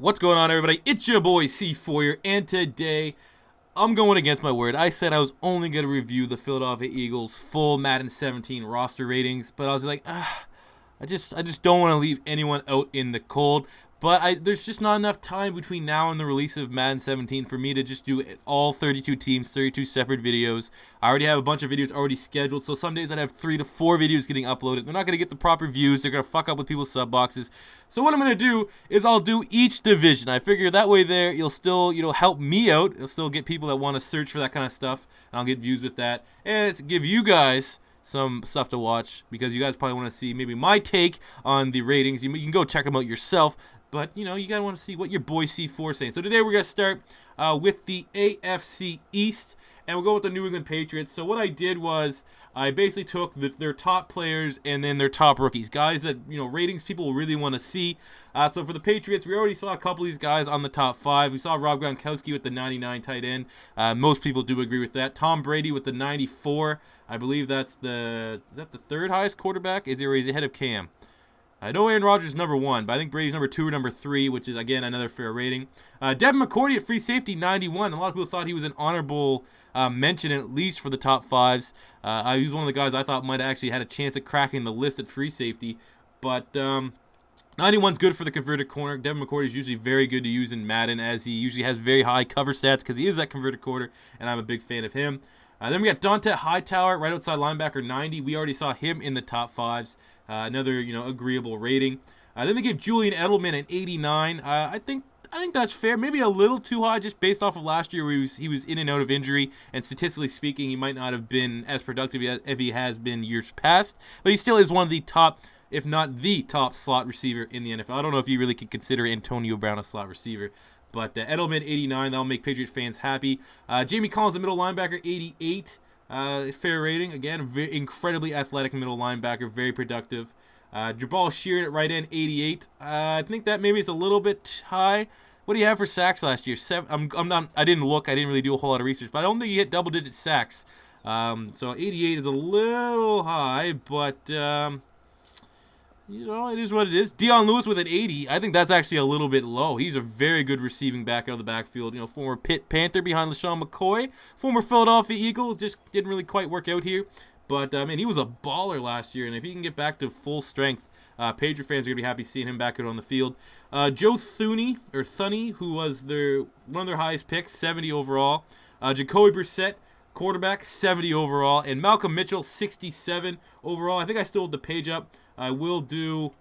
What's going on, everybody? It's your boy C4 here, and today I'm going against my word. I said I was only going to review the Philadelphia Eagles full Madden 17 roster ratings, but I was like, I just don't want to leave anyone out in the cold. But there's just not enough time between now and the release of Madden 17 for me to just do all 32 teams, 32 separate videos. I already have a bunch of videos already scheduled, so some days I'd have 3 to 4 videos getting uploaded. They're not going to get the proper views. They're going to fuck up with people's sub boxes. So what I'm going to do is I'll do each division. I figure that way there, you'll still, help me out. You'll still get people that want to search for that kind of stuff, and I'll get views with that. And it's give you guys some stuff to watch, because you guys probably want to see maybe my take on the ratings. You can go check them out yourself, but you gotta want to see what your boy C4 is saying. So today we're gonna start with the AFC East, and we'll go with the New England Patriots. So what I did was I basically took their top players and then their top rookies, guys that ratings people really want to see. So for the Patriots, we already saw a couple of these guys on the top 5. We saw Rob Gronkowski with the 99 tight end. Most people do agree with that. Tom Brady with the 94. I believe is that the third highest quarterback? Is he ahead of Cam? I know Aaron Rodgers is number 1, but I think Brady's number 2 or number 3, which is, again, another fair rating. Devin McCourty at free safety, 91. A lot of people thought he was an honorable mention, at least for the top 5s. He was one of the guys I thought might have actually had a chance at cracking the list at free safety. But 91's good for the converted corner. Devin McCourty is usually very good to use in Madden, as he usually has very high cover stats because he is that converted corner, and I'm a big fan of him. Then we got Donta, Hightower, right outside linebacker, 90. We already saw him in the top 5s. Another, agreeable rating. Then we give Julian Edelman an 89. I think that's fair. Maybe a little too high, just based off of last year where he was in and out of injury, and statistically speaking, he might not have been as productive as if he has been years past. But he still is one of the top, if not the top, slot receiver in the NFL. I don't know if you really could consider Antonio Brown a slot receiver. But Edelman, 89, that'll make Patriots fans happy. Jamie Collins, the middle linebacker, 88. Fair rating. Again, incredibly athletic middle linebacker, very productive. Jabal Sheard at right end, 88. I think that maybe is a little bit high. What do you have for sacks last year? I didn't look. I didn't really do a whole lot of research, but I don't think he hit double-digit sacks. So 88 is a little high, but it is what it is. Dion Lewis with an 80. I think that's actually a little bit low. He's a very good receiving back out of the backfield. Former Pitt Panther behind LaShawn McCoy. Former Philadelphia Eagle. Just didn't really quite work out here. But, he was a baller last year. And if he can get back to full strength, Patriot fans are going to be happy seeing him back out on the field. Joe Thuney, who was one of their highest picks, 70 overall. Jacoby Brissett, quarterback, 70 overall. And Malcolm Mitchell, 67 overall. I think I still have the page up. I will do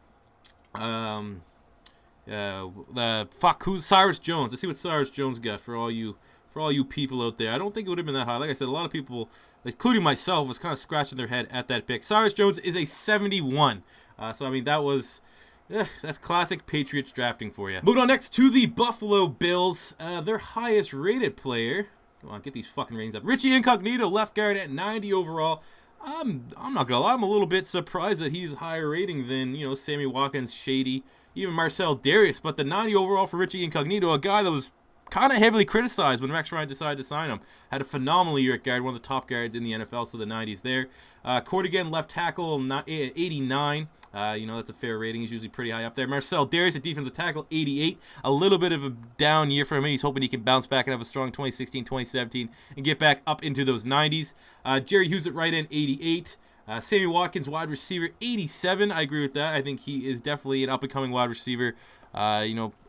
who's Cyrus Jones. Let's see what Cyrus Jones got for all you people out there. I don't think it would have been that high. Like I said, a lot of people, including myself, was kind of scratching their head at that pick. Cyrus Jones is a 71. So that's classic Patriots drafting for you. Moving on next to the Buffalo Bills. Their highest rated player. Come on, get these fucking ratings up. Richie Incognito, left guard at 90 overall. I'm not gonna lie, I'm a little bit surprised that he's higher rating than, Sammy, Watkins, Shady, even Marcel Darius. But the 90 overall for Richie Incognito, a guy that was kind of heavily criticized when Rex Ryan decided to sign him. Had a phenomenal year at guard, one of the top guards in the NFL, so the 90s there. Cordigan, left tackle, 89. That's a fair rating. He's usually pretty high up there. Marcel Darius at defensive tackle, 88. A little bit of a down year for him. He's hoping he can bounce back and have a strong 2016, 2017 and get back up into those 90s. Jerry Hughes at right end, 88. Sammy Watkins, wide receiver, 87. I agree with that. I think he is definitely an up-and-coming wide receiver.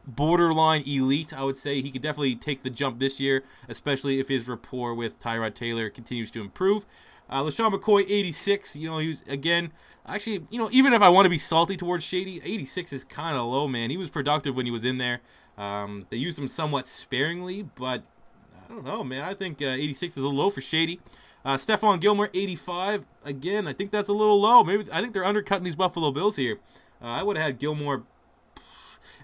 Borderline elite, I would say. He could definitely take the jump this year, especially if his rapport with Tyrod Taylor continues to improve. LaShawn McCoy, 86. He was, again, actually, even if I want to be salty towards Shady, 86 is kind of low, man. He was productive when he was in there. They used him somewhat sparingly, but I don't know, man. I think 86 is a little low for Shady. Stephon Gilmore, 85. Again, I think that's a little low. I think they're undercutting these Buffalo Bills here. I would have had Gilmore.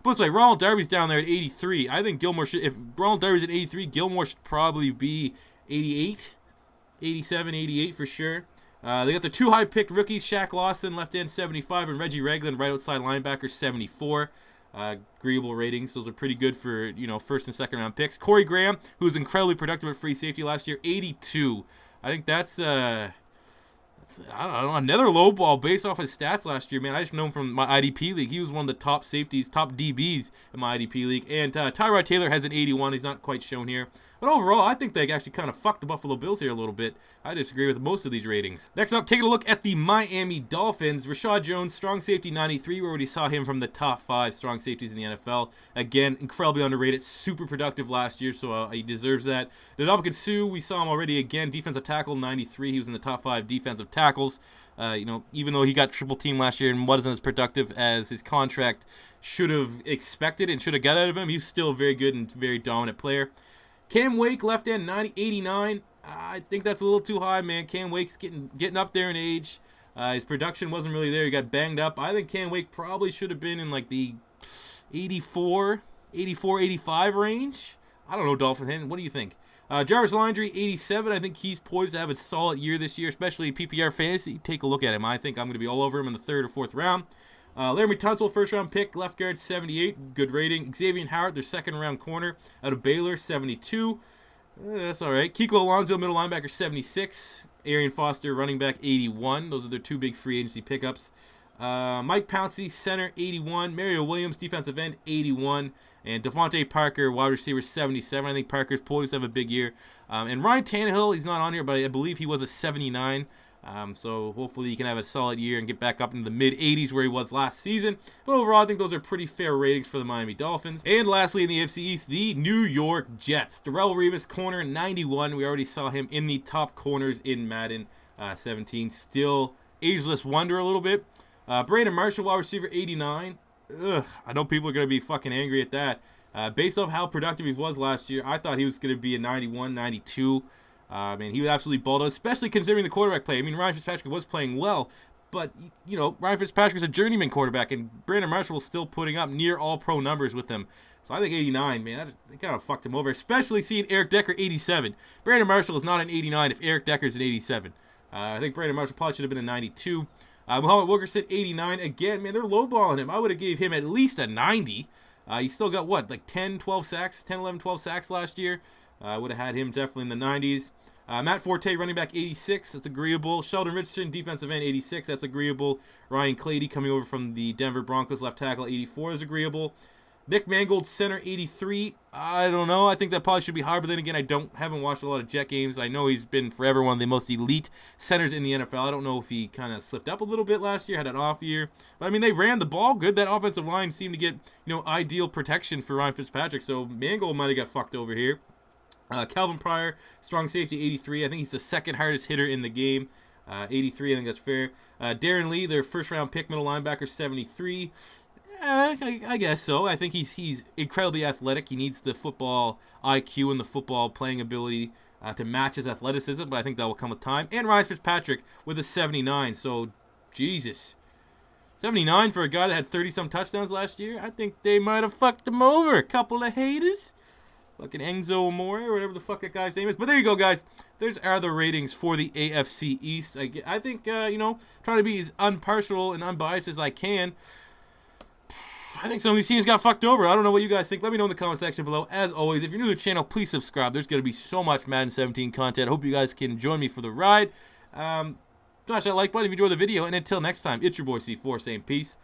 But it's like Ronald Darby's down there at 83. I think Gilmore should, if Ronald Darby's at 83, Gilmore should probably be 88, 87, 88 for sure. They got the 2 high-picked rookies, Shaq Lawson, left end, 75, and Reggie Ragland, right outside linebacker, 74. Agreeable ratings. Those are pretty good for, first and second round picks. Corey Graham, who was incredibly productive at free safety last year, 82. I think that's I don't know, another low ball based off his stats last year, man. I just know him from my IDP league. He was one of the top safeties, top DBs in my IDP league. And Tyrod Taylor has an 81. He's not quite shown here. But overall, I think they actually kind of fucked the Buffalo Bills here a little bit. I disagree with most of these ratings. Next up, taking a look at the Miami Dolphins. Reshad Jones, strong safety 93. We already saw him from the top 5 strong safeties in the NFL. Again, incredibly underrated, super productive last year, so he deserves that. Ndamukong, we saw him already again, defensive tackle 93. He was in the top 5 defensive tackles. Even though he got triple team last year and wasn't as productive as his contract should have expected and should have got out of him, he's still a very good and very dominant player. Cam Wake, left end, 89. I think that's a little too high, man. Cam Wake's getting up there in age. His production wasn't really there. He got banged up. I think Cam Wake probably should have been in like the 84, 85 range. I don't know, Dolphins. What do you think? Jarvis Landry, 87. I think he's poised to have a solid year this year, especially PPR fantasy. Take a look at him. I think I'm going to be all over him in the 3rd or 4th round. Laremy Tunsil, 1st-round pick, left guard, 78. Good rating. Xavier Howard, their 2nd-round corner out of Baylor, 72. That's all right. Kiko Alonso, middle linebacker, 76. Arian Foster, running back, 81. Those are their 2 big free agency pickups. Mike Pouncey, center, 81. Mario Williams, defensive end, 81. And Devontae Parker, wide receiver, 77. I think Parker's poised to have a big year. And Ryan Tannehill, he's not on here, but I believe he was a 79. So hopefully he can have a solid year and get back up into the mid-80s where he was last season. But overall, I think those are pretty fair ratings for the Miami Dolphins. And lastly, in the AFC East, the New York Jets. Darrelle Revis, corner, 91. We already saw him in the top corners in Madden 17. Still ageless wonder a little bit. Brandon Marshall, wide receiver, 89. Ugh, I know people are going to be fucking angry at that. Based off how productive he was last year, I thought he was going to be a 91, 92. Man, he was absolutely balled out, especially considering the quarterback play. I mean, Ryan Fitzpatrick was playing well, but, Ryan Fitzpatrick is a journeyman quarterback, and Brandon Marshall was still putting up near all-pro numbers with him. So I think 89, man, that kind of fucked him over, especially seeing Eric Decker, 87. Brandon Marshall is not an 89 if Eric Decker's an 87. I think Brandon Marshall probably should have been a 92. Muhammad Wilkerson, 89. Again, man, they're lowballing him. I would have gave him at least a 90. He still got, 10, 11, 12 sacks last year. I would have had him definitely in the 90s. Matt Forte, running back, 86. That's agreeable. Sheldon Richardson, defensive end, 86. That's agreeable. Ryan Clady, coming over from the Denver Broncos, left tackle, 84 is agreeable. Nick Mangold, center, 83. I don't know. I think that probably should be higher, but then again, haven't watched a lot of Jet games. I know he's been forever one of the most elite centers in the NFL. I don't know if he kind of slipped up a little bit last year, had an off year. But, I mean, they ran the ball good. That offensive line seemed to get, ideal protection for Ryan Fitzpatrick. So Mangold might have got fucked over here. Calvin Pryor, strong safety, 83. I think he's the 2nd hardest hitter in the game. 83, I think that's fair. Darron Lee, their 1st-round pick, middle linebacker, 73. I guess so. I think he's incredibly athletic. He needs the football IQ and the football playing ability to match his athleticism, but I think that will come with time. And Ryan Fitzpatrick with a 79. So, Jesus. 79 for a guy that had 30-some touchdowns last year? I think they might have fucked him over. A couple of haters. Fucking Enzo Amore, or whatever the fuck that guy's name is. But there you go, guys. There's are the ratings for the AFC East. I think, trying to be as impartial and unbiased as I can. I think some of these teams got fucked over. I don't know what you guys think. Let me know in the comment section below. As always, if you're new to the channel, please subscribe. There's going to be so much Madden 17 content. Hope you guys can join me for the ride. Smash that like button if you enjoyed the video. And until next time, it's your boy C4 saying peace